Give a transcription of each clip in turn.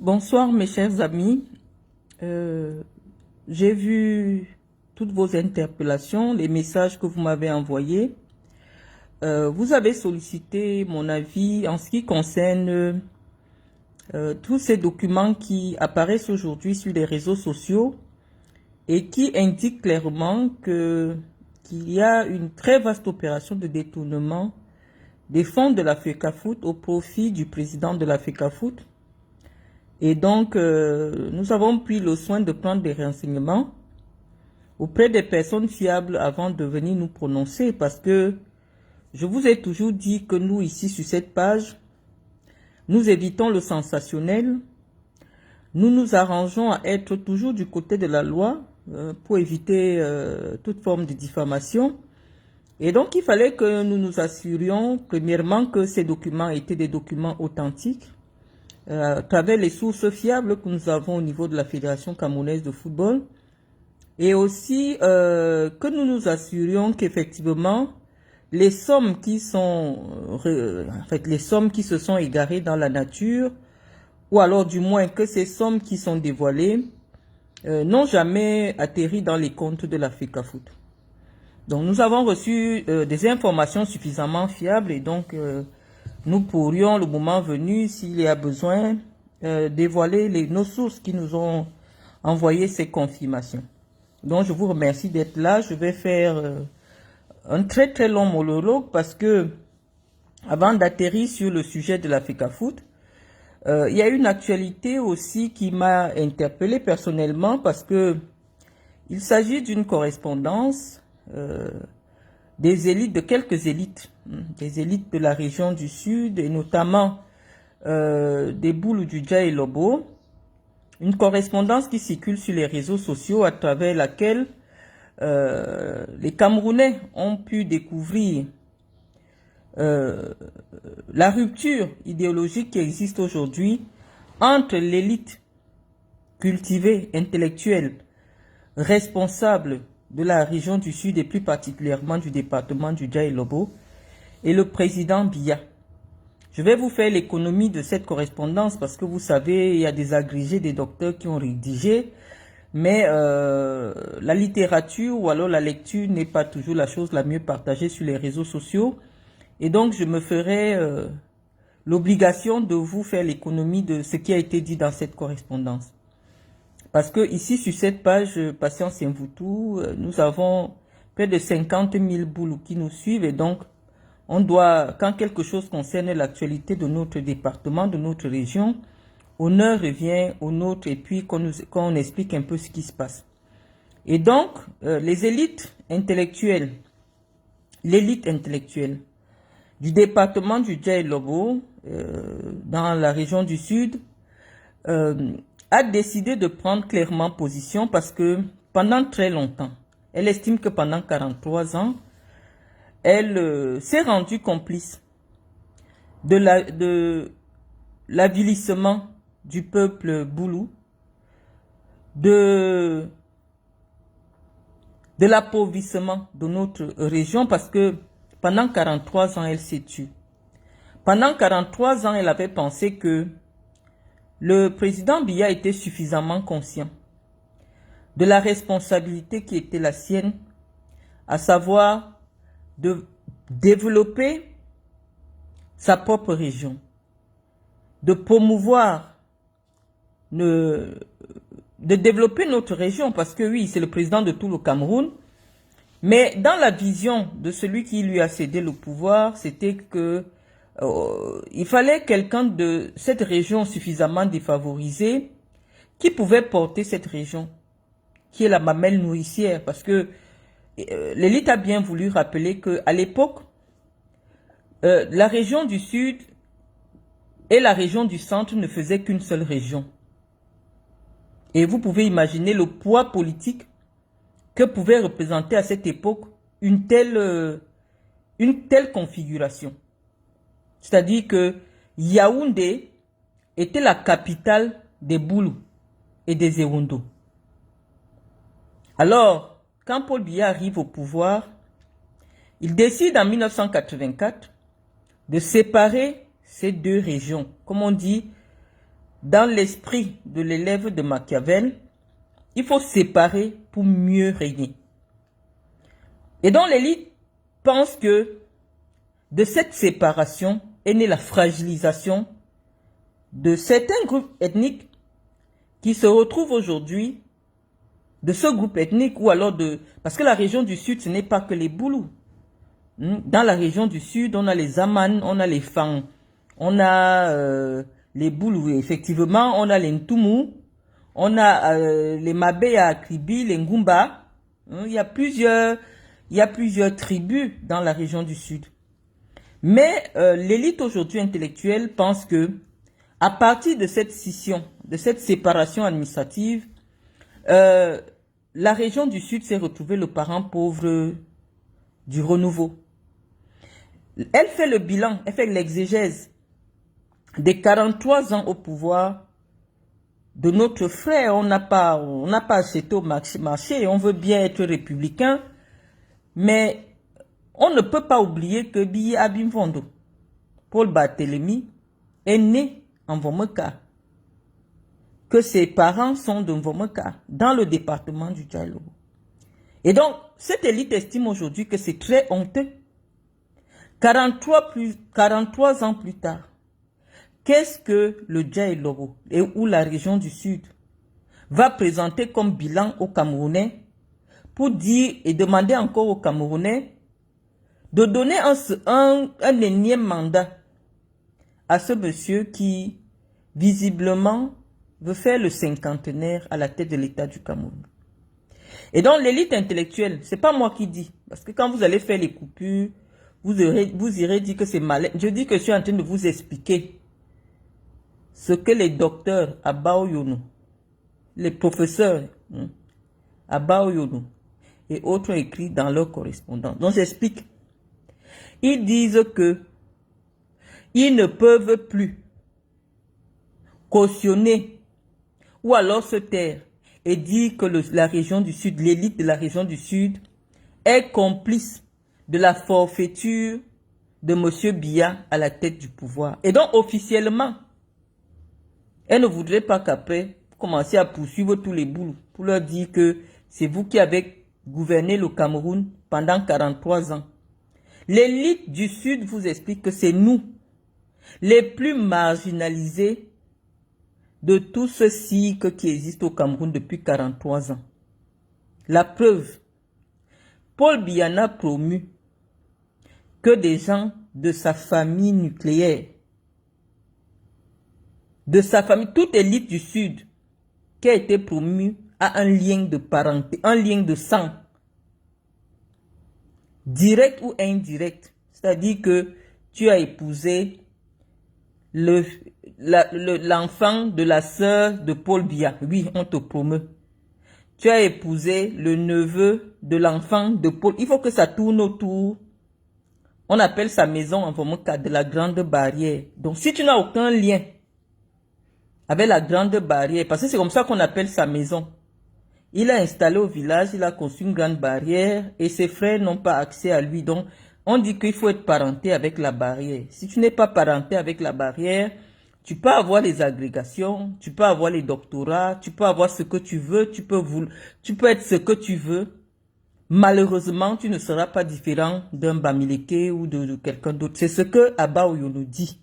Bonsoir mes chers amis. J'ai vu toutes vos interpellations, les messages que vous m'avez envoyés. Vous avez sollicité mon avis en ce qui concerne tous ces documents qui apparaissent aujourd'hui sur les réseaux sociaux et qui indiquent clairement qu'il y a une très vaste opération de détournement des fonds de la FECAFOOT au profit du président de la FECAFOOT. Et donc, nous avons pris le soin de prendre des renseignements auprès des personnes fiables avant de venir nous prononcer, parce que je vous ai toujours dit que nous, ici, sur cette page, nous évitons le sensationnel, nous nous arrangeons à être toujours du côté de la loi pour éviter toute forme de diffamation. Et donc, il fallait que nous nous assurions, premièrement, que ces documents étaient des documents authentiques, à travers les sources fiables que nous avons au niveau de la Fédération camerounaise de football, et aussi que nous nous assurions qu'effectivement les sommes qui sont les sommes qui se sont égarées dans la nature, ou alors du moins que ces sommes qui sont dévoilées n'ont jamais atterri dans les comptes de la FECAFOOT. Donc nous avons reçu des informations suffisamment fiables, et donc nous pourrions, le moment venu, s'il y a besoin, dévoiler nos sources qui nous ont envoyé ces confirmations. Donc je vous remercie d'être là. Je vais faire un très très long monologue parce que, avant d'atterrir sur le sujet de la FECAFOOT, il y a une actualité aussi qui m'a interpellé personnellement, parce que il s'agit d'une correspondance des élites, de quelques élites, des élites de la région du Sud, et notamment des Boulou du Dja et Lobo, une correspondance qui circule sur les réseaux sociaux à travers laquelle les Camerounais ont pu découvrir la rupture idéologique qui existe aujourd'hui entre l'élite cultivée, intellectuelle, responsable de la région du Sud et plus particulièrement du département du Dja et Lobo, et le président Biya. Je vais vous faire l'économie de cette correspondance parce que vous savez, il y a des agrégés, des docteurs qui ont rédigé, mais la littérature ou alors la lecture n'est pas toujours la chose la mieux partagée sur les réseaux sociaux, et donc je me ferai l'obligation de vous faire l'économie de ce qui a été dit dans cette correspondance. Parce que ici, sur cette page Patience Mvoutou, nous avons près de 50 000 boulous qui nous suivent, et donc on doit, quand quelque chose concerne l'actualité de notre département, de notre région, honneur revient au nôtre, et puis qu'on explique un peu ce qui se passe. Et donc, les élites intellectuelles, l'élite intellectuelle du département du Dja et Lobo, dans la région du Sud, a décidé de prendre clairement position, parce que pendant très longtemps, elle estime que pendant 43 ans, elle s'est rendue complice de l'avilissement du peuple boulou, de l'appauvrissement de notre région, parce que pendant 43 ans, elle s'est tue. Pendant 43 ans, elle avait pensé que le président Biya était suffisamment conscient de la responsabilité qui était la sienne, à savoir de développer sa propre région, de promouvoir, de développer notre région, parce que oui, c'est le président de tout le Cameroun, mais dans la vision de celui qui lui a cédé le pouvoir, c'était que il fallait quelqu'un de cette région suffisamment défavorisée qui pouvait porter cette région, qui est la mamelle nourricière, parce que l'élite a bien voulu rappeler qu'à l'époque, la région du Sud et la région du Centre ne faisaient qu'une seule région. Et vous pouvez imaginer le poids politique que pouvait représenter à cette époque une telle configuration. C'est-à-dire que Yaoundé était la capitale des Boulous et des Ewondo. Alors, quand Paul Biya arrive au pouvoir, il décide en 1984 de séparer ces deux régions. Comme on dit, dans l'esprit de l'élève de Machiavel, il faut séparer pour mieux régner. Et donc l'élite pense que de cette séparation est née la fragilisation de certains groupes ethniques qui se retrouvent aujourd'hui de ce groupe ethnique ou alors de... Parce que la région du Sud, ce n'est pas que les Boulous. Dans la région du Sud, on a les Aman, on a les Fang, on a les Boulous, effectivement, on a les Ntumu, on a les Mabeya, Kribi, les Ngumba. Il y a plusieurs tribus dans la région du Sud. Mais l'élite aujourd'hui intellectuelle pense que à partir de cette scission, de cette séparation administrative, la région du Sud s'est retrouvée le parent pauvre du renouveau. Elle fait le bilan, elle fait l'exégèse des 43 ans au pouvoir de notre frère. On n'a pas acheté au marché, on veut bien être républicain, mais on ne peut pas oublier que Biye Abimfondo, Paul Barthélemy, est né en Vomeka, que ses parents sont de Vomeka, dans le département du Djalobo. Et donc, cette élite estime aujourd'hui que c'est très honteux. 43 ans plus tard, qu'est-ce que le Djalobo ou la région du Sud va présenter comme bilan aux Camerounais pour dire et demander encore aux Camerounais de donner un énième mandat à ce monsieur qui, visiblement, veut faire le cinquantenaire à la tête de l'État du Cameroun. Et donc, l'élite intellectuelle, c'est pas moi qui dis, parce que quand vous allez faire les coupures, vous irez dire que c'est malin. Je dis que je suis en train de vous expliquer ce que les docteurs à Baoyono, les professeurs à Baoyono et autres ont écrit dans leur correspondance. Donc, j'explique. Ils disent que ils ne peuvent plus cautionner ou alors se taire et dire que la région du Sud, l'élite de la région du Sud est complice de la forfaiture de M. Biya à la tête du pouvoir. Et donc officiellement, elle ne voudrait pas qu'après, commencer à poursuivre tous les boulots pour leur dire que c'est vous qui avez gouverné le Cameroun pendant 43 ans. L'élite du Sud vous explique que c'est nous, les plus marginalisés de tout ce cycle qui existe au Cameroun depuis 43 ans. La preuve, Paul Biya n'a promu que des gens de sa famille nucléaire, de sa famille, toute élite du Sud qui a été promue a un lien de parenté, un lien de sang, direct ou indirect. C'est-à-dire que tu as épousé l'enfant de la sœur de Paul Biya. Oui, on te promeut. Tu as épousé le neveu de l'enfant de Paul. Il faut que ça tourne autour. On appelle sa maison en Vomoka de la Grande Barrière. Donc, si tu n'as aucun lien avec la Grande Barrière, parce que c'est comme ça qu'on appelle sa maison. Il a installé au village, il a construit une grande barrière et ses frères n'ont pas accès à lui. Donc, on dit qu'il faut être parenté avec la barrière. Si tu n'es pas parenté avec la barrière, tu peux avoir les agrégations, tu peux avoir les doctorats, tu peux avoir ce que tu veux, tu peux être ce que tu veux. Malheureusement, tu ne seras pas différent d'un Bamileke ou de quelqu'un d'autre. C'est ce que Abba Oyono dit.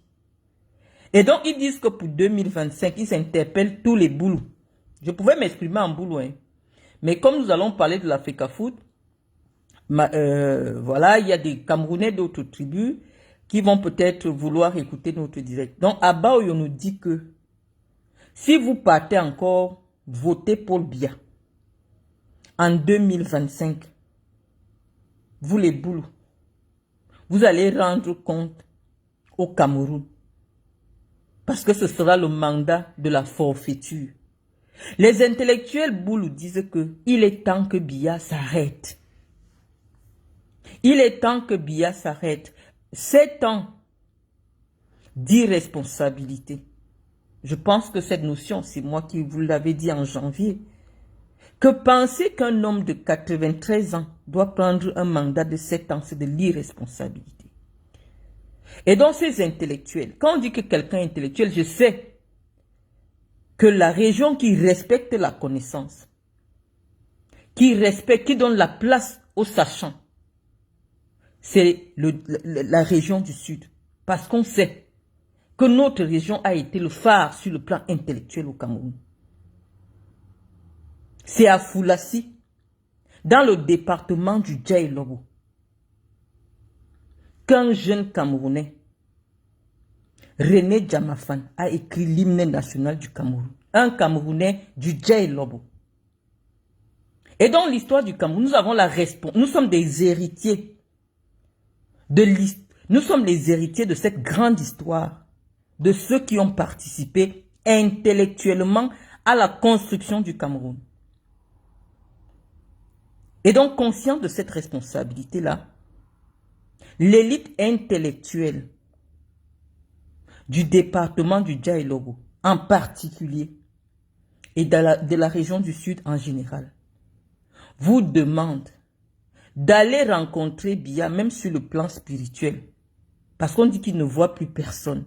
Et donc, ils disent que pour 2025, ils interpellent tous les boulous. Je pouvais m'exprimer en boulou, hein. Mais comme nous allons parler de l'Africa Food, voilà, il y a des Camerounais d'autres tribus qui vont peut-être vouloir écouter notre direct. Donc, Abba Oyono dit que si vous partez encore voter Paul Biya en 2025, vous les boulous, vous allez rendre compte au Cameroun. Parce que ce sera le mandat de la forfaiture. Les intellectuels boulous disent que il est temps que Biya s'arrête. Il est temps que Biya s'arrête. 7 ans d'irresponsabilité. Je pense que cette notion, c'est moi qui vous l'avais dit en janvier. Que penser qu'un homme de 93 ans doit prendre un mandat de 7 ans, c'est de l'irresponsabilité. Et donc ces intellectuels, quand on dit que quelqu'un est intellectuel, je sais que la région qui respecte la connaissance, qui respecte, qui donne la place aux sachants, c'est la région du Sud. Parce qu'on sait que notre région a été le phare sur le plan intellectuel au Cameroun. C'est à Foulassi, dans le département du Djaïlobo, qu'un jeune Camerounais, René Djamafan, a écrit l'hymne national du Cameroun. Un Camerounais du Djaïlobo. Et dans l'histoire du Cameroun, nous avons la responsabilité. Nous sommes des héritiers nous sommes les héritiers de cette grande histoire, de ceux qui ont participé intellectuellement à la construction du Cameroun. Et donc, conscient de cette responsabilité-là, l'élite intellectuelle du département du Djaïlobo, en particulier, et de la région du Sud en général, vous demande d'aller rencontrer Biya, même sur le plan spirituel, parce qu'on dit qu'il ne voit plus personne.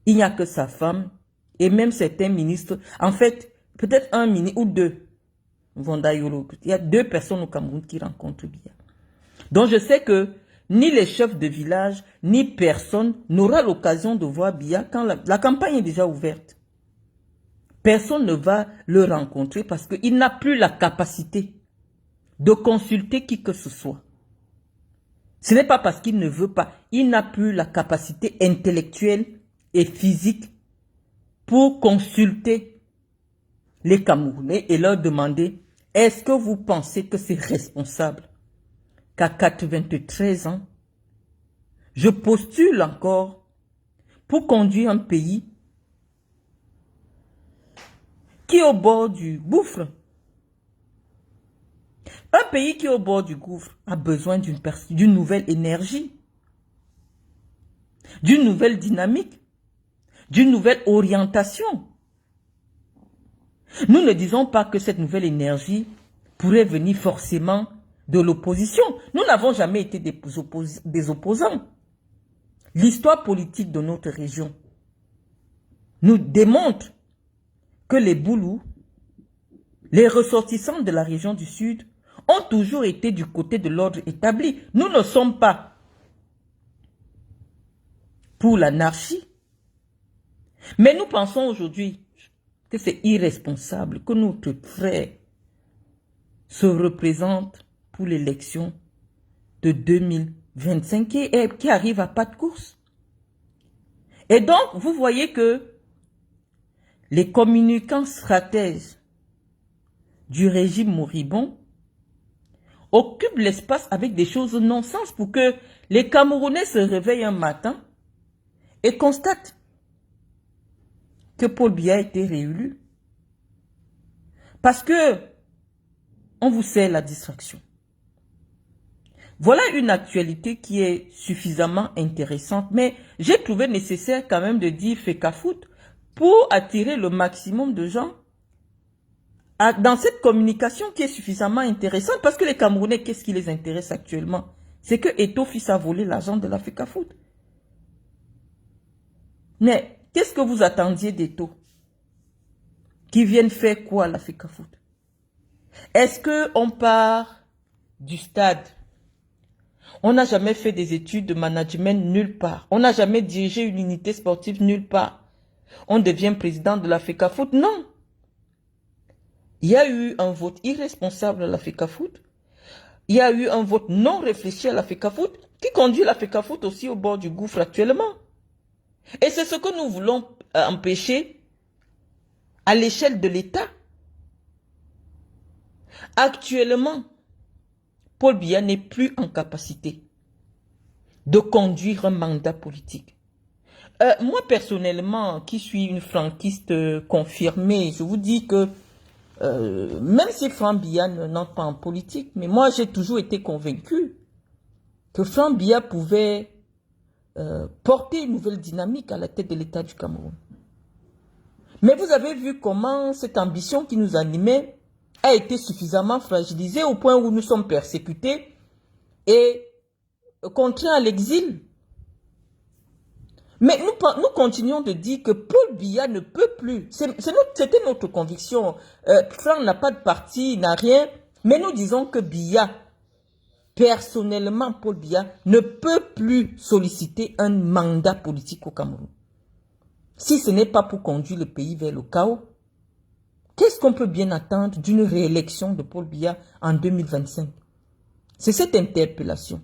Il n'y a que sa femme, et même certains ministres, en fait, peut-être un ministre ou deux, il y a 2 personnes au Cameroun qui rencontrent Biya. Donc je sais que ni les chefs de village, ni personne n'aura l'occasion de voir Biya quand la campagne est déjà ouverte. Personne ne va le rencontrer parce qu'il n'a plus la capacité de consulter qui que ce soit. Ce n'est pas parce qu'il ne veut pas. Il n'a plus la capacité intellectuelle et physique pour consulter les Camerounais et leur demander: est-ce que vous pensez que c'est responsable qu'à 93 ans, je postule encore pour conduire un pays qui est au bord du gouffre? Un pays qui est au bord du gouffre a besoin d'une nouvelle énergie, d'une nouvelle dynamique, d'une nouvelle orientation. Nous ne disons pas que cette nouvelle énergie pourrait venir forcément de l'opposition. Nous n'avons jamais été des opposants. L'histoire politique de notre région nous démontre que les Boulous, les ressortissants de la région du Sud, ont toujours été du côté de l'ordre établi. Nous ne sommes pas pour l'anarchie. Mais nous pensons aujourd'hui que c'est irresponsable que notre frère se représente pour l'élection de 2025 qui arrive à pas de course. Et donc, vous voyez que les communicants stratèges du régime moribond occupent l'espace avec des choses non-sens pour que les Camerounais se réveillent un matin et constatent que Paul Biya a été réélu. Parce que on vous sert la distraction. Voilà une actualité qui est suffisamment intéressante, mais j'ai trouvé nécessaire quand même de dire Fecafoot pour attirer le maximum de gens dans cette communication qui est suffisamment intéressante, parce que les Camerounais, qu'est-ce qui les intéresse actuellement? C'est que Eto'o fils a volé l'argent de la Fecafoot. Mais qu'est-ce que vous attendiez d'Eto'o? Qui viennent faire quoi à la Fecafoot? Est-ce qu'on part du stade? On n'a jamais fait des études de management nulle part. On n'a jamais dirigé une unité sportive nulle part. On devient président de la Fecafoot? Non. Il y a eu un vote irresponsable à la Fecafoot. Il y a eu un vote non réfléchi à la Fecafoot qui conduit la Fecafoot aussi au bord du gouffre actuellement. Et c'est ce que nous voulons empêcher à l'échelle de l'État. Actuellement, Paul Biya n'est plus en capacité de conduire un mandat politique. Moi, personnellement, qui suis une franquiste confirmée, je vous dis que même si Franck Biya n'entre pas en politique, mais moi, j'ai toujours été convaincu que Franck Biya pouvait porter une nouvelle dynamique à la tête de l'État du Cameroun. Mais vous avez vu comment cette ambition qui nous animait a été suffisamment fragilisée au point où nous sommes persécutés et contraints à l'exil. Mais nous continuons de dire que Paul Biya ne peut plus. C'était notre conviction. Franck n'a pas de parti, n'a rien. Mais nous disons que Biya, personnellement, Paul Biya, ne peut plus solliciter un mandat politique au Cameroun. Si ce n'est pas pour conduire le pays vers le chaos, qu'est-ce qu'on peut bien attendre d'une réélection de Paul Biya en 2025? C'est cette interpellation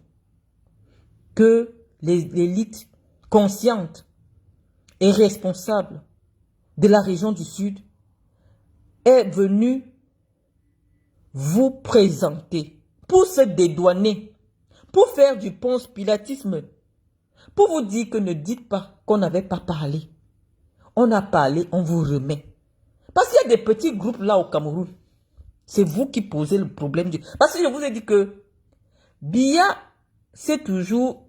que l'élite consciente et responsable de la région du Sud est venue vous présenter pour se dédouaner, pour faire du ponce-pilatisme, pour vous dire que ne dites pas qu'on n'avait pas parlé. On a parlé, on vous remet. Parce qu'il y a des petits groupes là au Cameroun. C'est vous qui posez le problème. Parce que je vous ai dit que Biya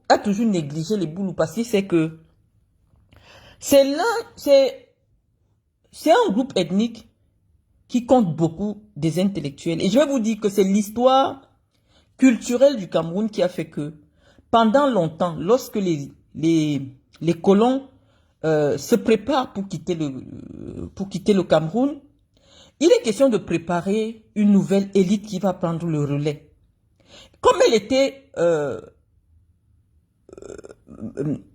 a toujours négligé les Boulous parce qu'il sait que c'est un groupe ethnique qui compte beaucoup des intellectuels. Et je vais vous dire que c'est l'histoire culturelle du Cameroun qui a fait que pendant longtemps, lorsque les colons se préparent pour quitter le Cameroun, il est question de préparer une nouvelle élite qui va prendre le relais. Comme elle était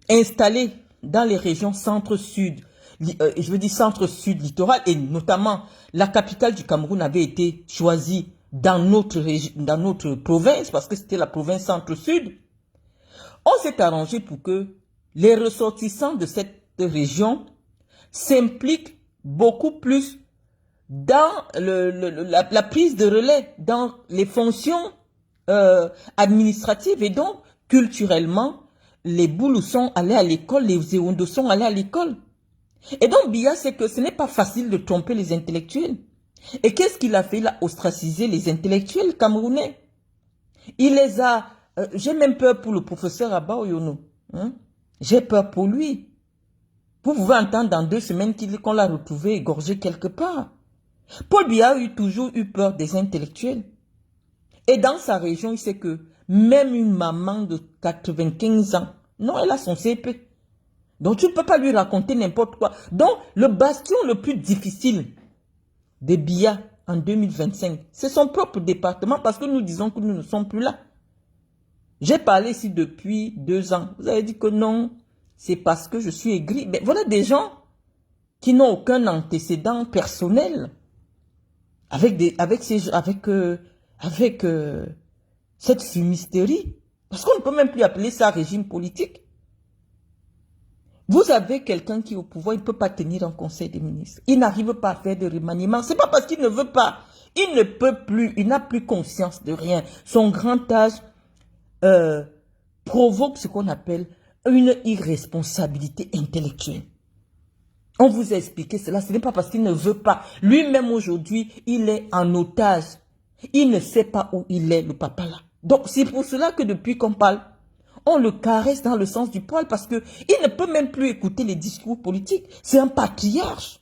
installée dans les régions centre-sud, je veux dire centre-sud littoral, et notamment la capitale du Cameroun avait été choisie dans notre province, parce que c'était la province centre-sud, on s'est arrangé pour que les ressortissants de cette région s'impliquent beaucoup plus dans la prise de relais, dans les fonctions administratives, et donc culturellement, les Boulous sont allés à l'école, les Ewondo sont allés à l'école. Et donc Biya, c'est que ce n'est pas facile de tromper les intellectuels. Et qu'est-ce qu'il a fait? Il a ostracisé les intellectuels camerounais. Il les a... j'ai même peur pour le professeur Abba Oyono. Hein? J'ai peur pour lui. Vous pouvez entendre dans 2 semaines qu'on l'a retrouvé égorgé quelque part. Paul Biya a toujours eu peur des intellectuels. Et dans sa région, il sait que même une maman de 95 ans, non, elle a son CP. Donc tu ne peux pas lui raconter n'importe quoi. Donc le bastion le plus difficile de Biya en 2025, c'est son propre département, parce que nous disons que nous ne sommes plus là. J'ai parlé ici depuis 2 ans. Vous avez dit que non, c'est parce que je suis aigri. Mais voilà des gens qui n'ont aucun antécédent personnel avec cette fumisterie. Parce qu'on ne peut même plus appeler ça régime politique. Vous avez quelqu'un qui est au pouvoir, il ne peut pas tenir un conseil des ministres. Il n'arrive pas à faire de remaniement. Ce n'est pas parce qu'il ne veut pas. Il ne peut plus, il n'a plus conscience de rien. Son grand âge provoque ce qu'on appelle une irresponsabilité intellectuelle. On vous a expliqué cela. Ce n'est pas parce qu'il ne veut pas. Lui-même aujourd'hui, il est en otage. Il ne sait pas où il est, le papa là. Donc c'est pour cela que depuis qu'on parle, on le caresse dans le sens du poil, parce que il ne peut même plus écouter les discours politiques. C'est un patriarche.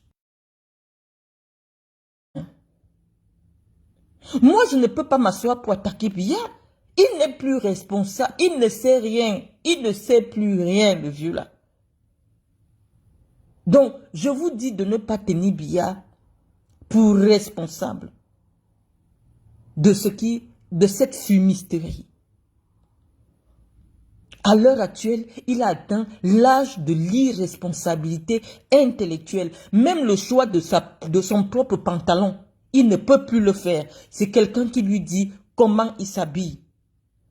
Moi, je ne peux pas m'asseoir pour attaquer Biya. Il n'est plus responsable. Il ne sait rien. Il ne sait plus rien, le vieux là. Donc, je vous dis de ne pas tenir Biya pour responsable de cette fumisterie. À l'heure actuelle, il a atteint l'âge de l'irresponsabilité intellectuelle. Même le choix de son propre pantalon, il ne peut plus le faire. C'est quelqu'un qui lui dit comment il s'habille.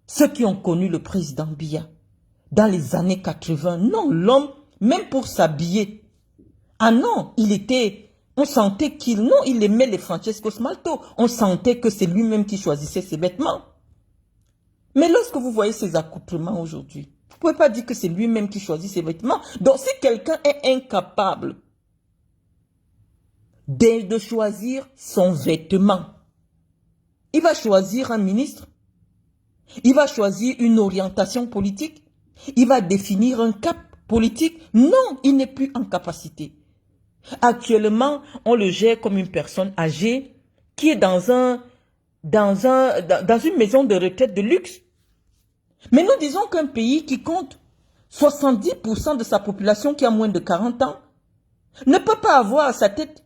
Ceux qui ont connu le président Biya dans les années 80, non, l'homme, même pour s'habiller, ah non, on sentait il aimait les Francesco Smalto. On sentait que c'est lui-même qui choisissait ses vêtements. Mais lorsque vous voyez ses accoutrements aujourd'hui, vous ne pouvez pas dire que c'est lui-même qui choisit ses vêtements. Donc si quelqu'un est incapable de choisir son vêtement, il va choisir un ministre, il va choisir une orientation politique, il va définir un cap politique. Non, il n'est plus en capacité. Actuellement, on le gère comme une personne âgée qui est dans une maison de retraite de luxe. Mais nous disons qu'un pays qui compte 70% de sa population qui a moins de 40 ans ne peut pas avoir à sa tête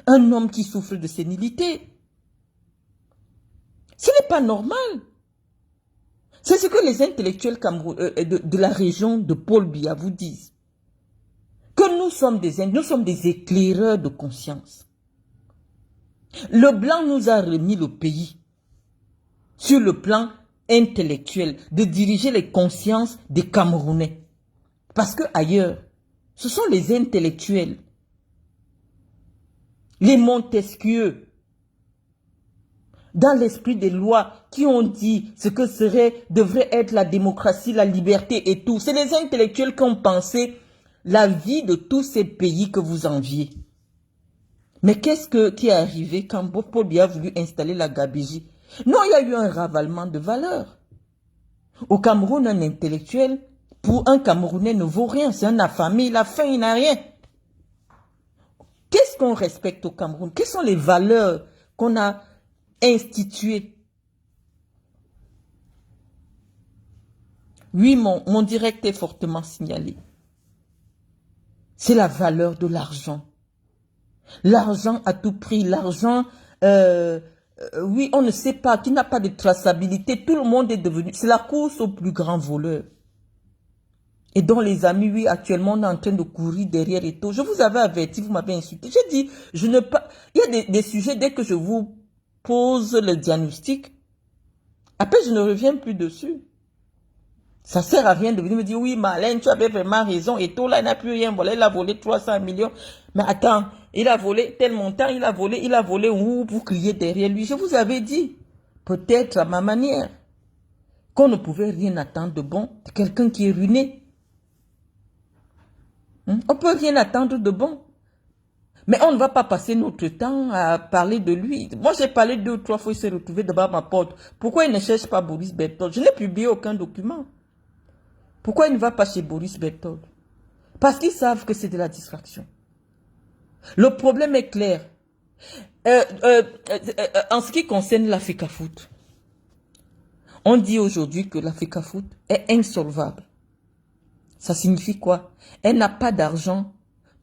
un homme qui souffre de sénilité. Ce n'est pas normal. C'est ce que les intellectuels de la région de Paul Biya vous disent. Que nous sommes des éclaireurs de conscience. Le blanc nous a remis le pays sur le plan intellectuel, de diriger les consciences des Camerounais. Parce que ailleurs, ce sont les intellectuels, les Montesquieu, dans l'esprit des lois, qui ont dit ce que devrait être la démocratie, la liberté et tout. C'est les intellectuels qui ont pensé la vie de tous ces pays que vous enviez. Mais qu'est-ce qui est arrivé quand Paul Biya a voulu installer la Gabégie? Non, il y a eu un ravalement de valeurs. Au Cameroun, un intellectuel, pour un Camerounais, ne vaut rien. C'est un affamé, il a faim, il n'a rien. Qu'est-ce qu'on respecte au Cameroun? Quelles sont les valeurs qu'on a instituées? Oui, mon direct est fortement signalé. C'est la valeur de l'argent. L'argent à tout prix, l'argent, oui, on ne sait pas, qui n'a pas de traçabilité. Tout le monde est devenu, c'est la course au plus grand voleur. Et dont les amis, oui, actuellement, on est en train de courir derrière et tout. Je vous avais averti, vous m'avez insulté. J'ai dit, il y a des sujets, dès que je vous pose le diagnostic, après, je ne reviens plus dessus. Ça sert à rien de venir me dire, oui, Marlène, tu avais vraiment raison, et tout, là, il n'a plus rien volé, il a volé 300 millions. Mais attends, il a volé tel montant, il a volé, vous criez derrière lui. Je vous avais dit, peut-être à ma manière, qu'on ne pouvait rien attendre de bon de quelqu'un qui est ruiné. On ne peut rien attendre de bon. Mais on ne va pas passer notre temps à parler de lui. Moi, j'ai parlé 2 ou 3 fois, il s'est retrouvé devant ma porte. Pourquoi il ne cherche pas Boris Berthold? Je n'ai publié aucun document. Pourquoi il ne va pas chez Boris Berthold? Parce qu'ils savent que c'est de la distraction. Le problème est clair. En ce qui concerne l'Africa Foot, on dit aujourd'hui que l'Africa Foot est insolvable. Ça signifie quoi? Elle n'a pas d'argent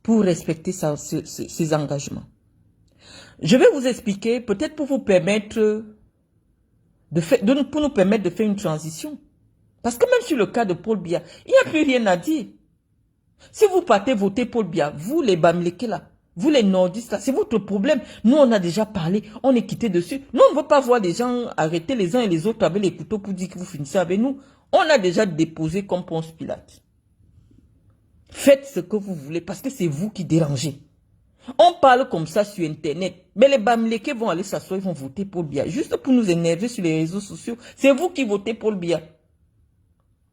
pour respecter ses engagements. Je vais vous expliquer, peut-être pour vous permettre pour nous permettre de faire une transition. Parce que même sur le cas de Paul Biya, il n'y a plus rien à dire. Si vous partez voter Paul Biya, vous les Bamileke là, vous les nordistes là, c'est votre problème. Nous on a déjà parlé, on est quitté dessus. Nous on ne veut pas voir des gens arrêter les uns et les autres avec les couteaux pour dire que vous finissez avec nous. On a déjà déposé comme Ponce Pilate. Faites ce que vous voulez parce que c'est vous qui dérangez. On parle comme ça sur Internet. Mais les Bamileke vont aller s'asseoir, ils vont voter Paul Biya. Juste pour nous énerver sur les réseaux sociaux. C'est vous qui votez Paul Biya.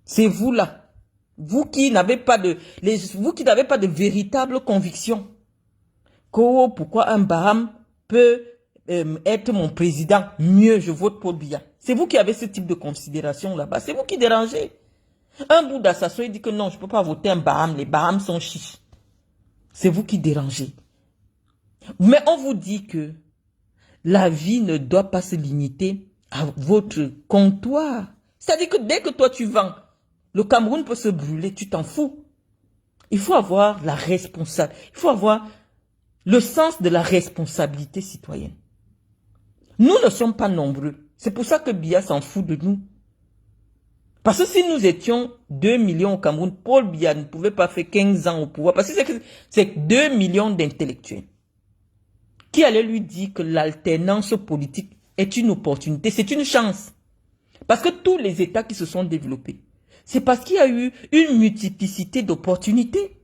C'est vous là. Vous qui n'avez pas de véritable conviction. Pourquoi un Baham peut être mon président? Mieux, je vote Paul Biya. C'est vous qui avez ce type de considération là-bas. C'est vous qui dérangez. Un Bouddha s'assoit et dit que non, je ne peux pas voter un Baham. Les Bahams sont chiches. C'est vous qui dérangez. Mais on vous dit que la vie ne doit pas se limiter à votre comptoir. C'est-à-dire que dès que toi tu vends, le Cameroun peut se brûler, tu t'en fous. Il faut avoir la responsabilité. Il faut avoir le sens de la responsabilité citoyenne. Nous ne sommes pas nombreux. C'est pour ça que Biya s'en fout de nous. Parce que si nous étions 2 millions au Cameroun, Paul Biya ne pouvait pas faire 15 ans au pouvoir. Parce que c'est 2 millions d'intellectuels qui allaient lui dire que l'alternance politique est une opportunité, c'est une chance. Parce que tous les États qui se sont développés, c'est parce qu'il y a eu une multiplicité d'opportunités.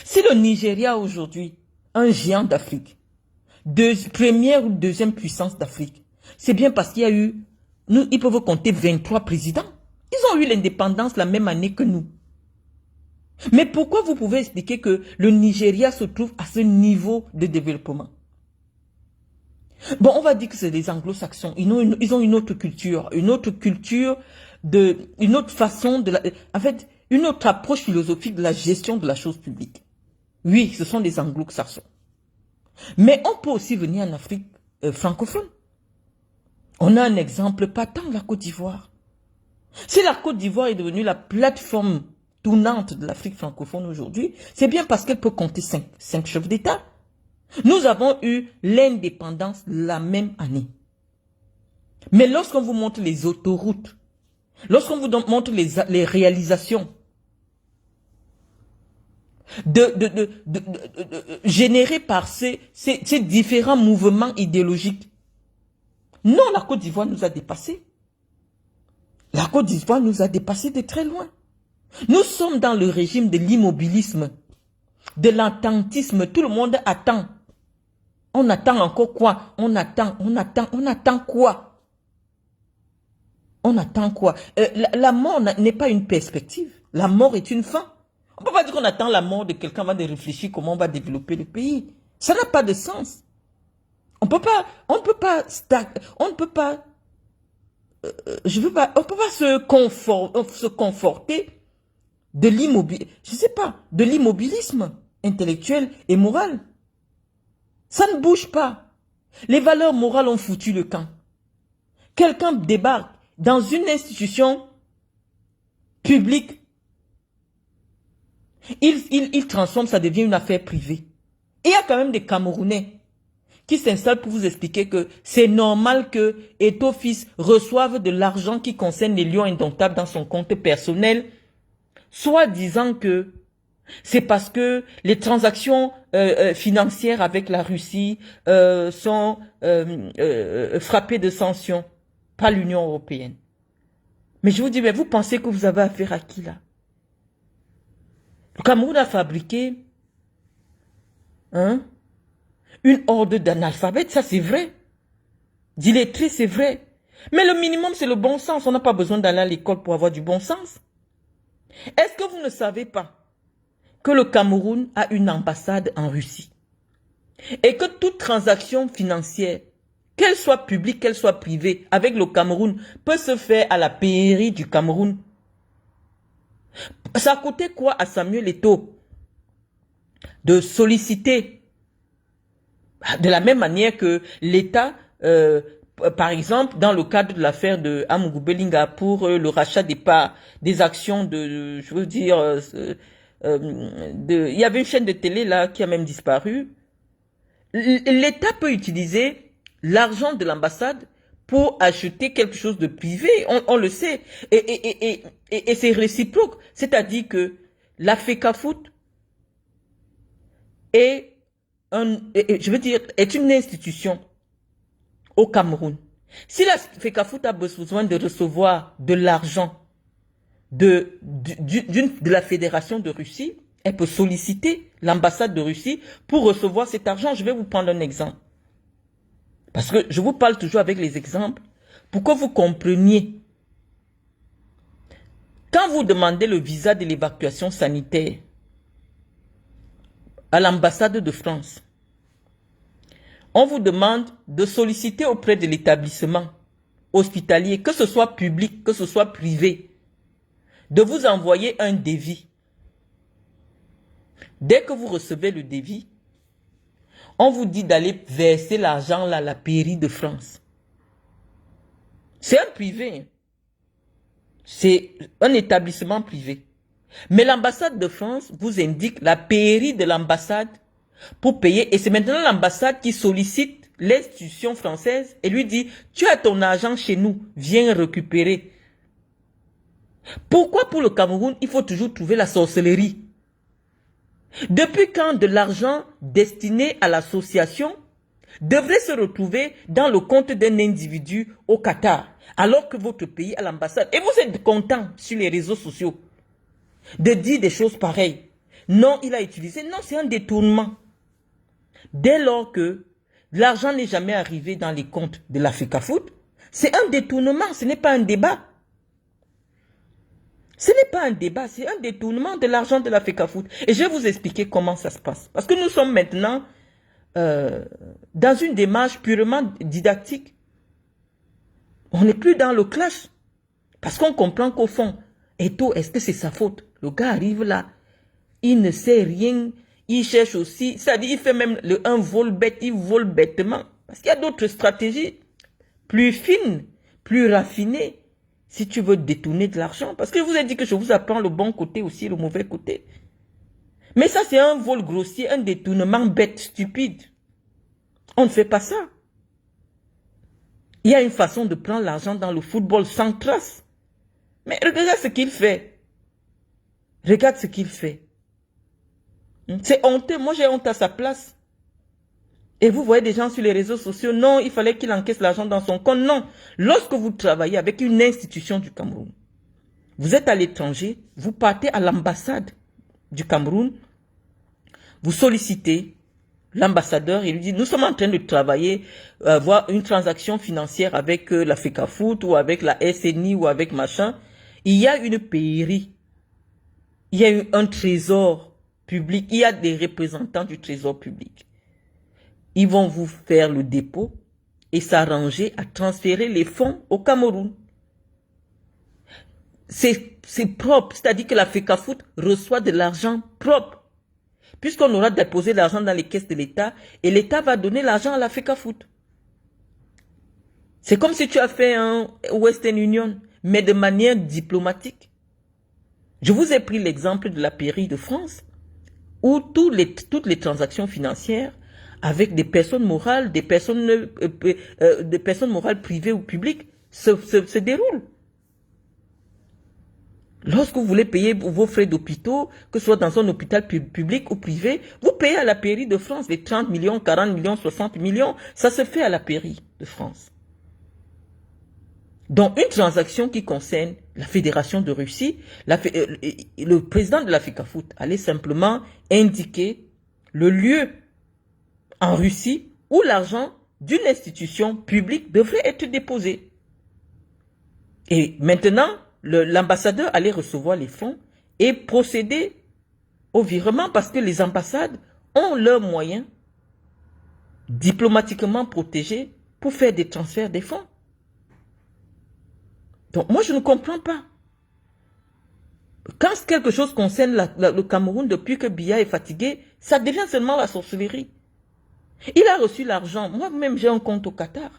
Si le Nigeria aujourd'hui, un géant d'Afrique, première ou deuxième puissance d'Afrique, c'est bien parce qu'il y a eu, ils peuvent compter 23 présidents. Ils ont eu l'indépendance la même année que nous. Mais pourquoi vous pouvez expliquer que le Nigeria se trouve à ce niveau de développement? Bon, on va dire que c'est des anglo-saxons. Ils ont une autre culture, une autre façon en fait, une autre approche philosophique de la gestion de la chose publique. Oui, ce sont des anglo-saxons. Mais on peut aussi venir en Afrique francophone. On a un exemple patent, la Côte d'Ivoire. Si la Côte d'Ivoire est devenue la plateforme tournante de l'Afrique francophone aujourd'hui, c'est bien parce qu'elle peut compter cinq chefs d'État. Nous avons eu l'indépendance la même année. Mais lorsqu'on vous montre les autoroutes, lorsqu'on vous montre les réalisations générées par ces différents mouvements idéologiques, non, la Côte d'Ivoire nous a dépassés. La Côte d'Ivoire nous a dépassés de très loin. Nous sommes dans le régime de l'immobilisme, de l'attentisme. Tout le monde attend. On attend encore quoi? On attend quoi? On attend quoi? La mort n'est pas une perspective. La mort est une fin. On ne peut pas dire qu'on attend la mort de quelqu'un avant de réfléchir comment on va développer le pays. Ça n'a pas de sens. On ne peut pas se conforter de l'immobilisme intellectuel et moral. Ça ne bouge pas. Les valeurs morales ont foutu le camp. Quelqu'un débarque dans une institution publique. Il transforme, ça devient une affaire privée. Et il y a quand même des Camerounais qui s'installent pour vous expliquer que c'est normal que Eto'o fils reçoive de l'argent qui concerne les lions indomptables dans son compte personnel, soit disant que c'est parce que les transactions financières avec la Russie sont frappées de sanctions par l'Union européenne. Mais je vous dis, mais vous pensez que vous avez affaire à qui là? Le Cameroun a fabriqué une horde d'analphabètes, ça c'est vrai. D'illettrés, c'est vrai. Mais le minimum, c'est le bon sens. On n'a pas besoin d'aller à l'école pour avoir du bon sens. Est-ce que vous ne savez pas que le Cameroun a une ambassade en Russie et que toute transaction financière, qu'elle soit publique, qu'elle soit privée, avec le Cameroun, peut se faire à la pairie du Cameroun? Ça a coûté quoi à Samuel Eto'o de solliciter, de la même manière que l'État, par exemple, dans le cadre de l'affaire de Amougou Belinga pour le rachat des parts, des actions je veux dire, il y avait une chaîne de télé là qui a même disparu. L'État peut utiliser l'argent de l'ambassade pour acheter quelque chose de privé, on le sait, et c'est réciproque, c'est-à-dire que la FECAFOOT est une institution au Cameroun. Si la FECAFOOT a besoin de recevoir de l'argent de la Fédération de Russie, elle peut solliciter l'ambassade de Russie pour recevoir cet argent. Je vais vous prendre un exemple. Parce que je vous parle toujours avec les exemples pour que vous compreniez. Quand vous demandez le visa de l'évacuation sanitaire à l'ambassade de France, on vous demande de solliciter auprès de l'établissement hospitalier, que ce soit public, que ce soit privé, de vous envoyer un devis. Dès que vous recevez le devis, on vous dit d'aller verser l'argent là à la pairie de France. C'est un privé. C'est un établissement privé. Mais l'ambassade de France vous indique la pairie de l'ambassade pour payer. Et c'est maintenant l'ambassade qui sollicite l'institution française et lui dit, tu as ton argent chez nous, viens récupérer. Pourquoi pour le Cameroun, il faut toujours trouver la sorcellerie? Depuis quand de l'argent destiné à l'association devrait se retrouver dans le compte d'un individu au Qatar, alors que votre pays a l'ambassade? Et vous êtes content sur les réseaux sociaux de dire des choses pareilles. Non, il a utilisé. Non, c'est un détournement. Dès lors que l'argent n'est jamais arrivé dans les comptes de la FECAFOOT, c'est un détournement, ce n'est pas un débat. Ce n'est pas un débat, c'est un détournement de l'argent de la FECAFOOT. Et je vais vous expliquer comment ça se passe. Parce que nous sommes maintenant dans une démarche purement didactique. On n'est plus dans le clash. Parce qu'on comprend qu'au fond, Eto'o, est-ce que c'est sa faute? Le gars arrive là, il ne sait rien, il cherche aussi, c'est-à-dire il fait même un vol bête, il vole bêtement. Parce qu'il y a d'autres stratégies plus fines, plus raffinées. si tu veux détourner de l'argent. Parce que je vous ai dit que je vous apprends le bon côté aussi, le mauvais côté. Mais ça, c'est un vol grossier, un détournement bête, stupide. On ne fait pas ça. Il y a une façon de prendre l'argent dans le football sans trace. Mais regarde ce qu'il fait. Regarde ce qu'il fait. C'est honteux. Moi, j'ai honte à sa place. Et vous voyez des gens sur les réseaux sociaux, non, il fallait qu'il encaisse l'argent dans son compte. Non. Lorsque vous travaillez avec une institution du Cameroun, vous êtes à l'étranger, vous partez à l'ambassade du Cameroun, vous sollicitez l'ambassadeur et lui dit, nous sommes en train de travailler, voir une transaction financière avec la FECAFOOT ou avec la SNI ou avec machin. Il y a une pairie, il y a un trésor public, il y a des représentants du trésor public. Ils vont vous faire le dépôt et s'arranger à transférer les fonds au Cameroun. C'est propre, c'est-à-dire que la FECAFOOT reçoit de l'argent propre. Puisqu'on aura déposé l'argent dans les caisses de l'État et l'État va donner l'argent à la FECAFOOT. C'est comme si tu as fait un Western Union, mais de manière diplomatique. Je vous ai pris l'exemple de la pairie de France, où toutes les transactions financières avec des personnes morales, des personnes morales privées ou publiques se déroulent. Lorsque vous voulez payer vos frais d'hôpitaux, que ce soit dans un hôpital public ou privé, vous payez à la pairie de France les 30 millions, 40 millions, 60 millions. Ça se fait à la pairie de France. Donc, une transaction qui concerne la Fédération de Russie, le président de la FECAFOOT allait simplement indiquer le lieu en Russie où l'argent d'une institution publique devrait être déposé. Et maintenant, l'ambassadeur allait recevoir les fonds et procéder au virement parce que les ambassades ont leurs moyens diplomatiquement protégés pour faire des transferts des fonds. Donc moi je ne comprends pas. Quand quelque chose concerne le Cameroun depuis que Biya est fatigué, ça devient seulement la sorcellerie. Il a reçu l'argent. Moi-même j'ai un compte au Qatar.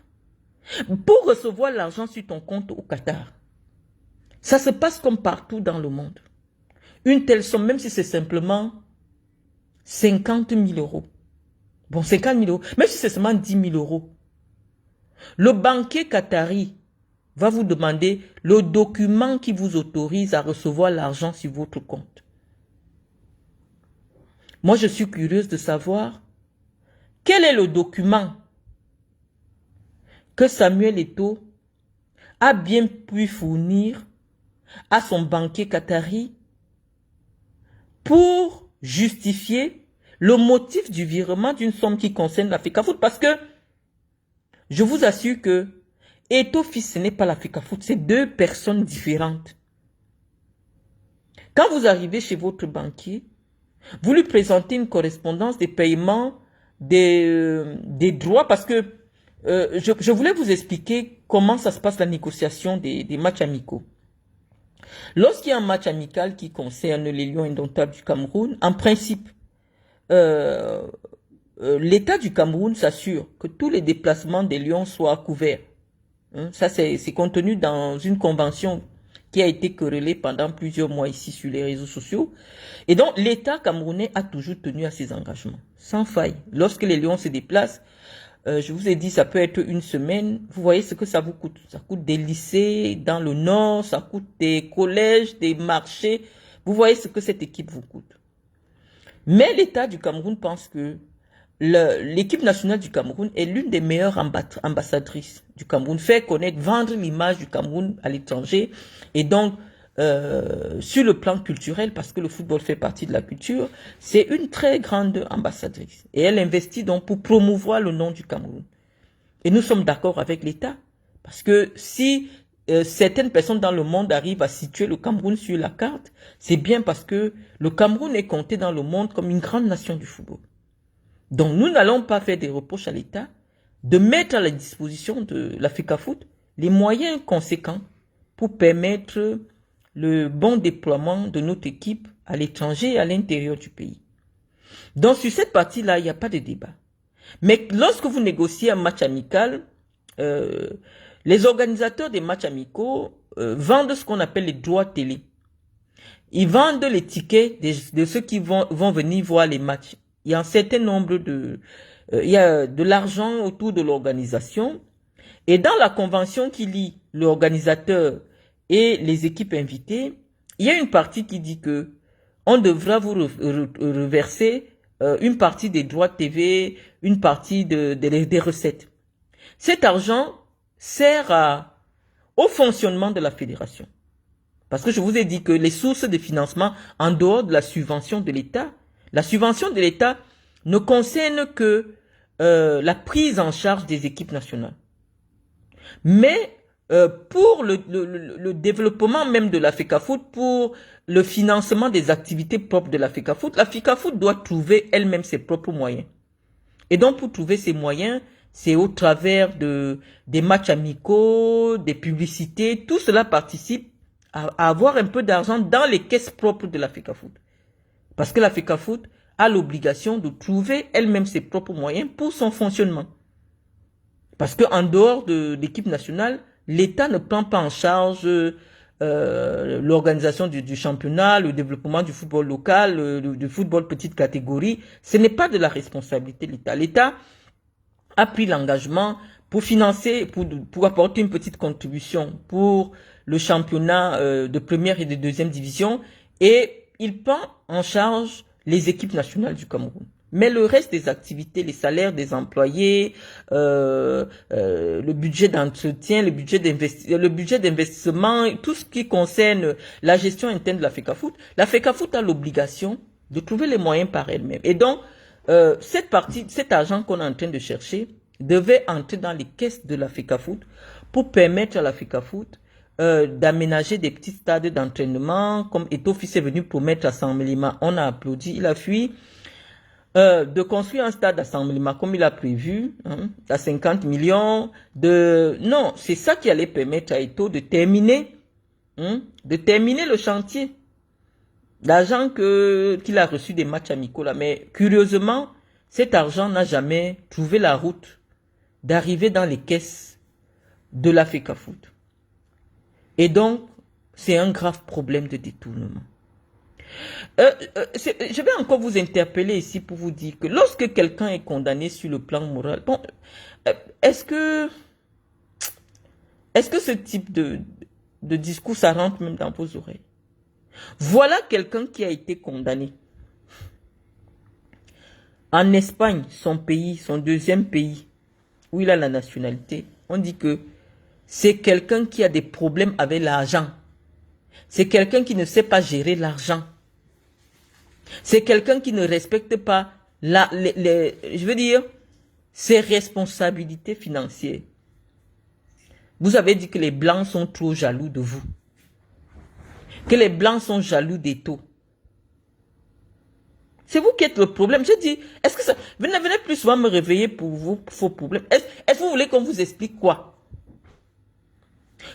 Pour recevoir l'argent sur ton compte au Qatar, ça se passe comme partout dans le monde. Une telle somme, même si c'est simplement 50 000 euros. Bon, 50 000 euros. Même si c'est seulement 10 000 euros. Le banquier qatari va vous demander le document qui vous autorise à recevoir l'argent sur votre compte. Moi, je suis curieuse de savoir quel est le document que Samuel Eto'o a bien pu fournir à son banquier qatari pour justifier le motif du virement d'une somme qui concerne la FECAFOOT. Parce que je vous assure que Eto'o fils, ce n'est pas la FECAFOOT, c'est deux personnes différentes. Quand vous arrivez chez votre banquier, vous lui présentez une correspondance des paiements, des droits, parce que je voulais vous expliquer comment ça se passe la négociation des matchs amicaux. Lorsqu'il y a un match amical qui concerne les Lions indomptables du Cameroun, en principe, l'État du Cameroun s'assure que tous les déplacements des Lions soient couverts. Ça, c'est contenu dans une convention qui a été querellée pendant plusieurs mois ici sur les réseaux sociaux. Et donc, l'État camerounais a toujours tenu à ses engagements, sans faille. Lorsque les Lions se déplacent, je vous ai dit, ça peut être une semaine. Vous voyez ce que ça vous coûte. Ça coûte des lycées dans le nord, ça coûte des collèges, des marchés. Vous voyez ce que cette équipe vous coûte. Mais l'État du Cameroun pense que l'équipe nationale du Cameroun est l'une des meilleures ambassadrices du Cameroun, fait connaître, vendre l'image du Cameroun à l'étranger. Et donc, sur le plan culturel, parce que le football fait partie de la culture, c'est une très grande ambassadrice. Et elle investit donc pour promouvoir le nom du Cameroun. Et nous sommes d'accord avec l'État. Parce que si certaines personnes dans le monde arrivent à situer le Cameroun sur la carte, c'est bien parce que le Cameroun est compté dans le monde comme une grande nation du football. Donc nous n'allons pas faire des reproches à l'État de mettre à la disposition de la FECAFOOT les moyens conséquents pour permettre le bon déploiement de notre équipe à l'étranger et à l'intérieur du pays. Donc sur cette partie-là, il n'y a pas de débat. Mais lorsque vous négociez un match amical, les organisateurs des matchs amicaux vendent ce qu'on appelle les droits télé. Ils vendent les tickets de ceux qui vont venir voir les matchs. Il y a un certain nombre il y a de l'argent autour de l'organisation. Et dans la convention qui lie l'organisateur et les équipes invitées, il y a une partie qui dit que on devra vous reverser une partie des droits de TV, une partie des recettes. Cet argent sert au fonctionnement de la fédération. Parce que je vous ai dit que les sources de financement, en dehors de la subvention de l'État, la subvention de l'État ne concerne que la prise en charge des équipes nationales. Mais pour le développement même de la FECAFOOT, pour le financement des activités propres de la FECAFOOT doit trouver elle-même ses propres moyens. Et donc pour trouver ces moyens, c'est au travers des matchs amicaux, des publicités, tout cela participe à avoir un peu d'argent dans les caisses propres de la FECAFOOT. Parce que la FECAFOOT a l'obligation de trouver elle-même ses propres moyens pour son fonctionnement. Parce qu'en dehors de l'équipe nationale, l'État ne prend pas en charge l'organisation du championnat, le développement du football local, du football petite catégorie. Ce n'est pas de la responsabilité de l'État. L'État a pris l'engagement pour financer, pour apporter une petite contribution pour le championnat de première et de deuxième division, et il prend en charge les équipes nationales du Cameroun. Mais le reste des activités, les salaires des employés, le budget d'entretien, le budget d'investissement, tout ce qui concerne la gestion interne de la FECAFOOT a l'obligation de trouver les moyens par elle-même. Et donc, cet argent qu'on est en train de chercher devait entrer dans les caisses de la FECAFOOT pour permettre à la FECAFOOT d'aménager des petits stades d'entraînement, comme Eto'o est venu promettre à Saint-Mélima. On a applaudi, il a fui. De construire un stade à Saint-Mélima comme il a prévu, à 50 millions. Non, c'est ça qui allait permettre à Eto'o de terminer le chantier. L'argent qu'il a reçu des matchs amicaux là. Mais curieusement, cet argent n'a jamais trouvé la route d'arriver dans les caisses de la FECAFOOT. Et donc, c'est un grave problème de détournement. Je vais encore vous interpeller ici pour vous dire que lorsque quelqu'un est condamné sur le plan moral, bon, est-ce que ce type de discours, ça rentre même dans vos oreilles? Voilà quelqu'un qui a été condamné. En Espagne, son pays, son deuxième pays, où il a la nationalité, on dit que c'est quelqu'un qui a des problèmes avec l'argent. C'est quelqu'un qui ne sait pas gérer l'argent. C'est quelqu'un qui ne respecte pas je veux dire, ses responsabilités financières. Vous avez dit que les Blancs sont trop jaloux de vous. Que les Blancs sont jaloux d'Eto'o. C'est vous qui êtes le problème. Je dis, est-ce que ça... Venez plus souvent me réveiller pour vos problèmes. Est-ce que vous voulez qu'on vous explique quoi?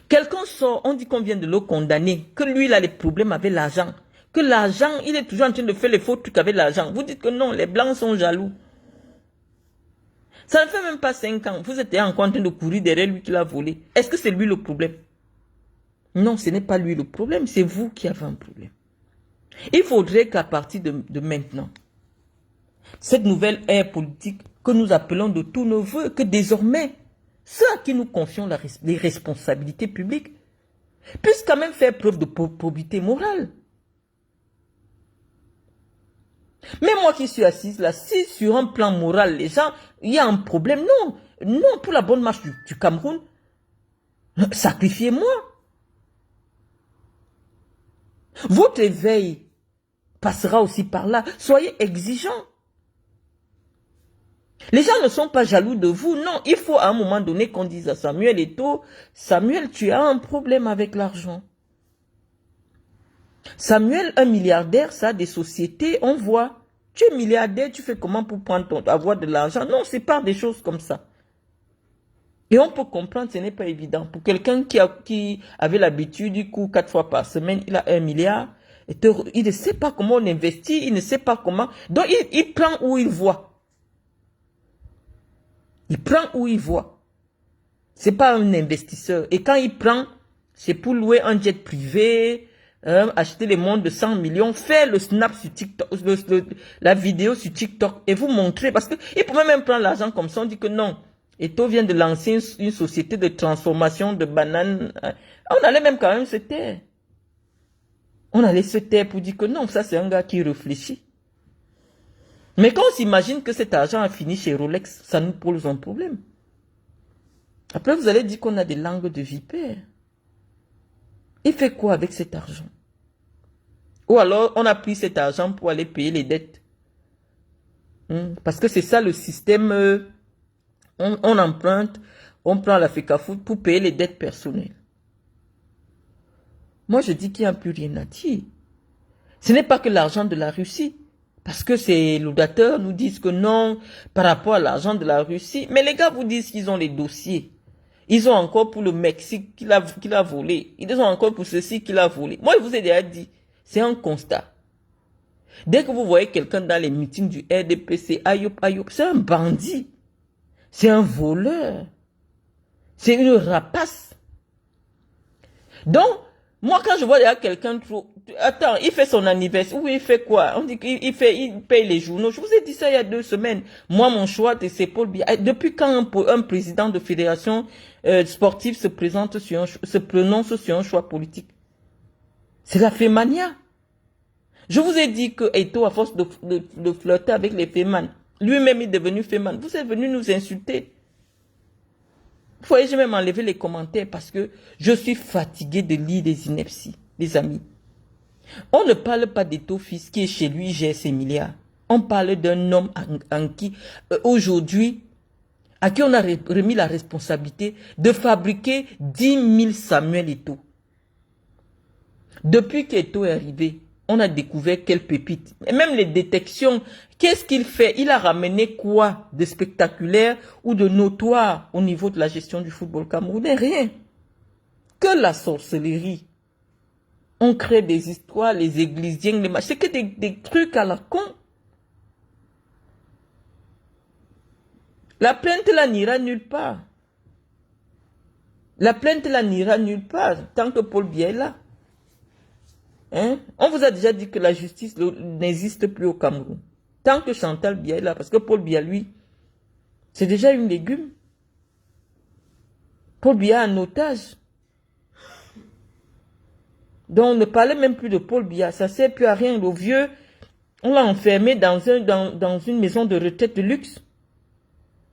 Quelqu'un sort, on dit qu'on vient de le condamner, que lui, il a des problèmes avec l'argent. Que l'argent, il est toujours en train de faire les faux trucs avec l'argent. Vous dites que non, les Blancs sont jaloux. Ça ne fait même pas 5 ans. Vous êtes encore en train de courir derrière lui qui l'a volé. Est-ce que c'est lui le problème? Non, ce n'est pas lui le problème, c'est vous qui avez un problème. Il faudrait qu'à partir de maintenant, cette nouvelle ère politique que nous appelons de tous nos voeux, que désormais, ceux à qui nous confions les responsabilités publiques puissent quand même faire preuve de probité morale. Mais moi qui suis assise là, si sur un plan moral, les gens, il y a un problème, non. Non, pour la bonne marche du Cameroun, sacrifiez-moi. Votre éveil passera aussi par là. Soyez exigeants. Les gens ne sont pas jaloux de vous. Non, il faut à un moment donné qu'on dise à Samuel Eto'o, Samuel, tu as un problème avec l'argent. Samuel, un milliardaire, ça a des sociétés, on voit. Tu es milliardaire, tu fais comment pour avoir de l'argent? Non, c'est pas des choses comme ça. Et on peut comprendre, ce n'est pas évident. Pour quelqu'un qui avait l'habitude, du coup, 4 fois par semaine, il a 1 milliard. Il ne sait pas comment on investit, il ne sait pas comment. Donc, il prend où il voit. Il prend où il voit. C'est pas un investisseur. Et quand il prend, C'est pour louer un jet privé, acheter les montres de 100 millions, faire le snap sur TikTok, la vidéo sur TikTok et vous montrer. Parce qu'il pouvait même prendre l'argent comme ça. On dit que non. Eto'o vient de lancer une société de transformation de bananes. On allait même quand même se taire. On allait se taire pour dire que non, ça c'est un gars qui réfléchit. Mais quand on s'imagine que cet argent a fini chez Rolex, ça nous pose un problème. Après, vous allez dire qu'on a des langues de vipère. Il fait quoi avec cet argent? Ou alors, on a pris cet argent pour aller payer les dettes. Parce que c'est ça le système. On emprunte, on prend la FECAFOOT pour payer les dettes personnelles. Moi, je dis qu'il n'y a plus rien à dire. Ce n'est pas que l'argent de la Russie. Parce que ces laudateurs nous disent que non, par rapport à l'argent de la Russie. Mais les gars vous disent qu'ils ont les dossiers. Ils ont encore pour le Mexique qu'il a volé. Ils ont encore pour ceci qu'il a volé. Moi, je vous ai déjà dit, c'est un constat. Dès que vous voyez quelqu'un dans les meetings du RDPC, Ayop, c'est un bandit. C'est un voleur. C'est une rapace. Donc, moi, quand je vois déjà quelqu'un trop... Attends, il fait son anniversaire. Oui, il fait quoi? On dit qu'il paye les journaux. Je vous ai dit ça il y a 2 semaines. Moi, mon choix, c'est Paul Biya. Depuis quand un président de fédération sportive se prononce sur un choix politique? C'est la fémania. Je vous ai dit que Eto'o, à force de flirter avec les fémanes, lui-même est devenu féman. Vous êtes venu nous insulter. Vous voyez, je vais même enlever les commentaires parce que je suis fatigué de lire des inepties, les amis. On ne parle pas d'Eto'o fils qui est chez lui, gère ses milliards. On parle d'un homme en qui, aujourd'hui, à qui on a remis la responsabilité de fabriquer 10 000 Samuel Eto'o. Depuis qu'Eto'o est arrivé, on a découvert quelle pépite. Et même les détections, qu'est-ce qu'il fait? Il a ramené quoi de spectaculaire ou de notoire au niveau de la gestion du football camerounais? Rien. Que la sorcellerie. On crée des histoires, les églisiens, les machins. C'est que des trucs à la con. La plainte là n'ira nulle part. La plainte là n'ira nulle part tant que Paul Biya est là. Hein? On vous a déjà dit que la justice n'existe plus au Cameroun. Tant que Chantal Biya est là, parce que Paul Biya, lui, c'est déjà une légume. Paul Biya en otage. Donc, on ne parlait même plus de Paul Biya. Ça ne sert plus à rien. Le vieux, on l'a enfermé dans une maison de retraite de luxe.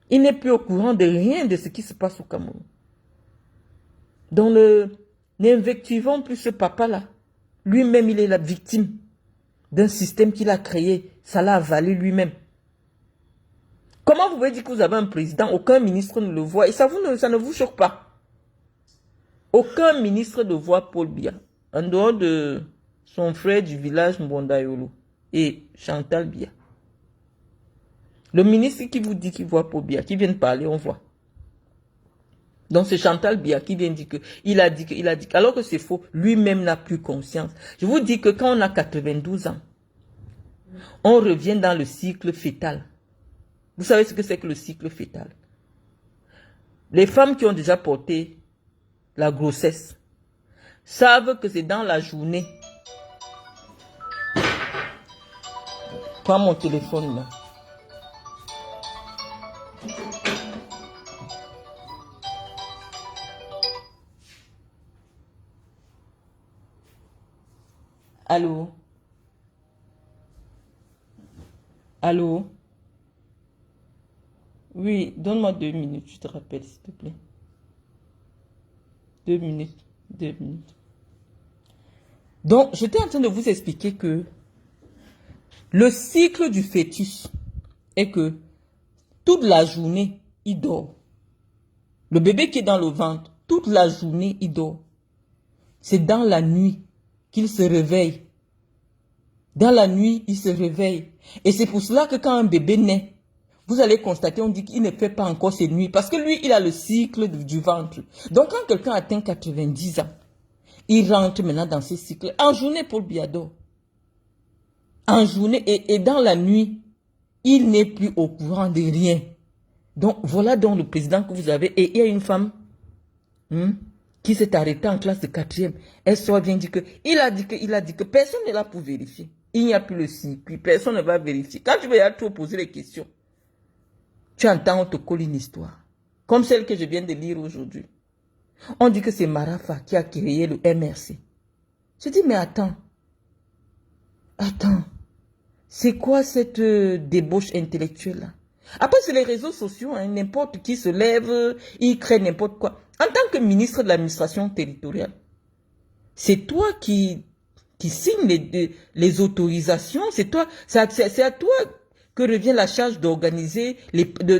Il n'est plus au courant de rien de ce qui se passe au Cameroun. Donc, n'invectivons plus ce papa-là. Lui-même, il est la victime d'un système qu'il a créé. Ça l'a avalé lui-même. Comment vous pouvez dire que vous avez un président, aucun ministre ne le voit, et ça ne vous choque pas? Aucun ministre ne voit Paul Biya, en dehors de son frère du village Mbondayolo et Chantal Biya. Le ministre qui vous dit qu'il voit Paul Biya, qui vient de parler, on voit. Donc c'est Chantal Biya qui vient dire que il a dit, alors que c'est faux, lui-même n'a plus conscience. Je vous dis que quand on a 92 ans, on revient dans le cycle fœtal. Vous savez ce que c'est que le cycle fœtal? Les femmes qui ont déjà porté la grossesse savent que c'est dans la journée. Prends mon téléphone là. Allô? Allô? Oui, donne-moi 2 minutes, je te rappelle, s'il te plaît. 2 minutes, 2 minutes. Donc, j'étais en train de vous expliquer que le cycle du fœtus est que toute la journée, il dort. Le bébé qui est dans le ventre, toute la journée, il dort. C'est dans la nuit qu'il se réveille. Dans la nuit, il se réveille. Et c'est pour cela que quand un bébé naît, vous allez constater, on dit qu'il ne fait pas encore ses nuits. Parce que lui, il a le cycle du ventre. Donc quand quelqu'un atteint 90 ans, il rentre maintenant dans ce cycle. En journée, Paul Biya dort. En journée et dans la nuit, il n'est plus au courant de rien. Donc voilà donc le président que vous avez. Et il y a une femme qui qui s'est arrêté en classe de 4e, elle soit vient dire que, il a dit que, personne n'est là pour vérifier. Il n'y a plus le circuit, personne ne va vérifier. Quand tu vas trop poser les questions, tu entends, on te colle une histoire. Comme celle que je viens de lire aujourd'hui. On dit que c'est Marafa qui a créé le MRC. Je dis, mais attends, c'est quoi cette débauche intellectuelle-là? Après, sur les réseaux sociaux, hein, n'importe qui se lève, il crée n'importe quoi. En tant que ministre de l'administration territoriale, c'est toi qui signe les autorisations, c'est à toi que revient la charge d'organiser,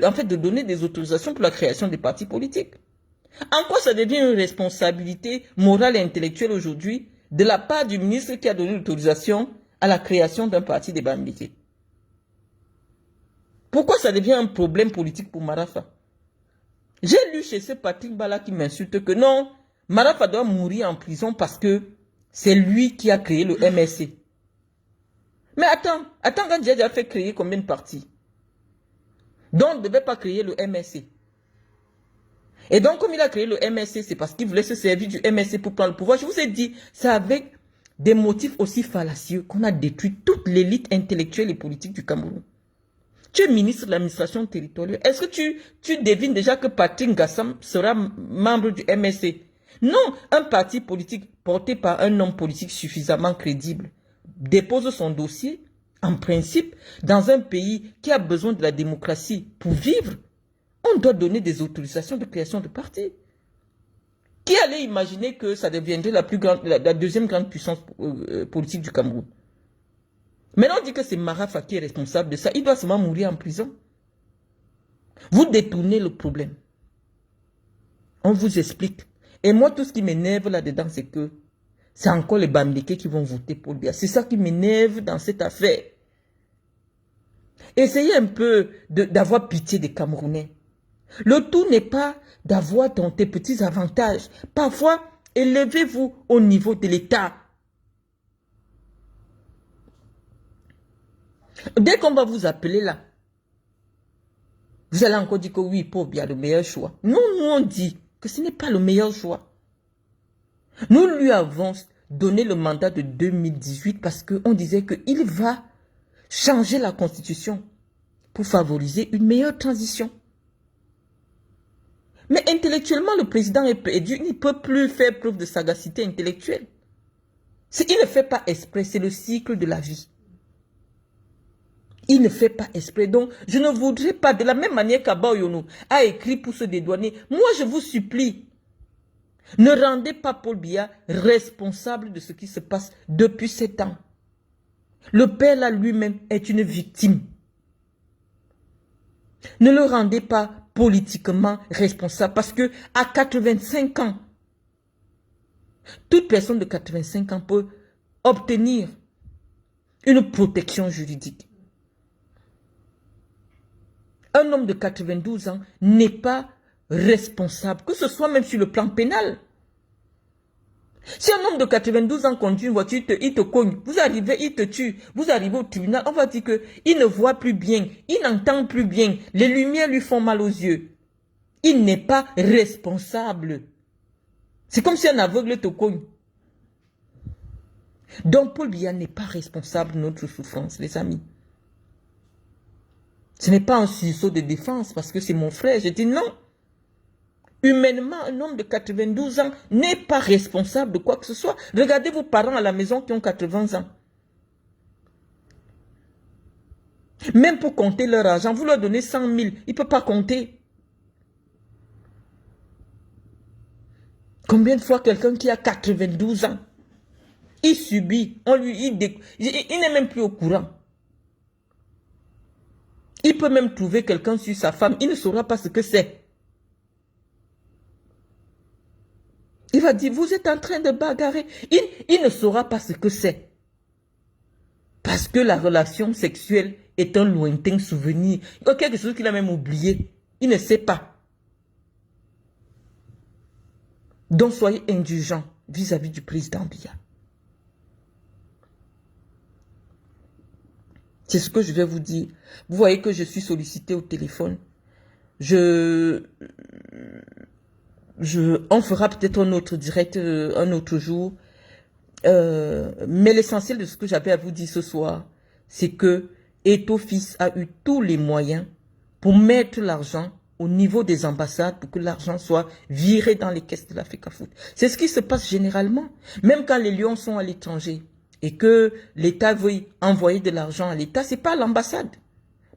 en fait, de donner des autorisations pour la création des partis politiques. En quoi ça devient une responsabilité morale et intellectuelle aujourd'hui de la part du ministre qui a donné l'autorisation à la création d'un parti des Bambilés? Pourquoi ça devient un problème politique pour Marafa? J'ai lu chez ce Patrick Bala qui m'insulte que non, Marafa doit mourir en prison parce que c'est lui qui a créé le MSC. Mais attends, quand Djadja a fait créer combien de partis? Donc, on ne devait pas créer le MSC. Et donc, comme il a créé le MSC, c'est parce qu'il voulait se servir du MSC pour prendre le pouvoir. Je vous ai dit, c'est avec des motifs aussi fallacieux qu'on a détruit toute l'élite intellectuelle et politique du Cameroun. Tu es ministre de l'administration territoriale. Est-ce que tu devines déjà que Patrick Gassam sera membre du MSC? Non, un parti politique porté par un homme politique suffisamment crédible dépose son dossier, en principe, dans un pays qui a besoin de la démocratie pour vivre. On doit donner des autorisations de création de partis. Qui allait imaginer que ça deviendrait la deuxième grande puissance politique du Cameroun? Maintenant, on dit que c'est Marafa qui est responsable de ça. Il doit seulement mourir en prison. Vous détournez le problème. On vous explique. Et moi, tout ce qui m'énerve là-dedans, c'est que c'est encore les Bambilés qui vont voter pour Biya. C'est ça qui m'énerve dans cette affaire. Essayez un peu d'avoir pitié des Camerounais. Le tout n'est pas d'avoir dans tes petits avantages. Parfois, élevez-vous au niveau de l'État. Dès qu'on va vous appeler là, vous allez encore dire que oui, Paul Biya a le meilleur choix. Non, nous on dit que ce n'est pas le meilleur choix. Nous lui avons donné le mandat de 2018 parce qu'on disait qu'il va changer la constitution pour favoriser une meilleure transition. Mais intellectuellement, le président est perdu. Il ne peut plus faire preuve de sagacité intellectuelle. Il ne fait pas exprès, c'est le cycle de la vie. Il ne fait pas exprès. Donc, je ne voudrais pas, de la même manière qu'Abba Oyono a écrit pour se dédouaner, moi je vous supplie, ne rendez pas Paul Biya responsable de ce qui se passe depuis 7 ans. Le père là lui-même est une victime. Ne le rendez pas politiquement responsable parce que à 85 ans, toute personne de 85 ans peut obtenir une protection juridique. Un homme de 92 ans n'est pas responsable, que ce soit même sur le plan pénal. Si un homme de 92 ans conduit une voiture, il te cogne, vous arrivez, il te tue, vous arrivez au tribunal, on va dire qu'il ne voit plus bien, il n'entend plus bien, les lumières lui font mal aux yeux. Il n'est pas responsable. C'est comme si un aveugle te cogne. Donc Paul Biya n'est pas responsable de notre souffrance, les amis. Ce n'est pas un sursaut de défense parce que c'est mon frère. Je dis non. Humainement, un homme de 92 ans n'est pas responsable de quoi que ce soit. Regardez vos parents à la maison qui ont 80 ans. Même pour compter leur argent, vous leur donnez 100 000, ils ne peuvent pas compter. Combien de fois quelqu'un qui a 92 ans, il subit, il n'est même plus au courant. Il peut même trouver quelqu'un sur sa femme, il ne saura pas ce que c'est. Il va dire, vous êtes en train de bagarrer. Il ne saura pas ce que c'est. Parce que la relation sexuelle est un lointain souvenir. Il y a quelque chose qu'il a même oublié. Il ne sait pas. Donc soyez indulgents vis-à-vis du président Biya. C'est ce que je vais vous dire. Vous voyez que je suis sollicité au téléphone. On fera peut-être un autre direct un autre jour. Mais l'essentiel de ce que j'avais à vous dire ce soir, c'est que Ethofis a eu tous les moyens pour mettre l'argent au niveau des ambassades pour que l'argent soit viré dans les caisses de l'Africa-Foot. C'est ce qui se passe généralement. Même quand les Lions sont à l'étranger et que l'État veut envoyer de l'argent à l'État, c'est pas l'ambassade.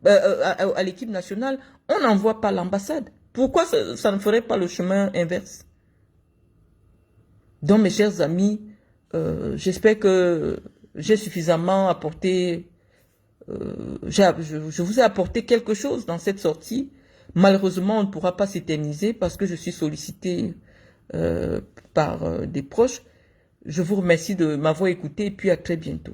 À l'équipe nationale, on n'envoie pas l'ambassade. Pourquoi ça ne ferait pas le chemin inverse? Donc, mes chers amis, j'espère que j'ai suffisamment apporté, je vous ai apporté quelque chose dans cette sortie. Malheureusement, on ne pourra pas s'éterniser parce que je suis sollicité par des proches. Je vous remercie de m'avoir écouté et puis à très bientôt.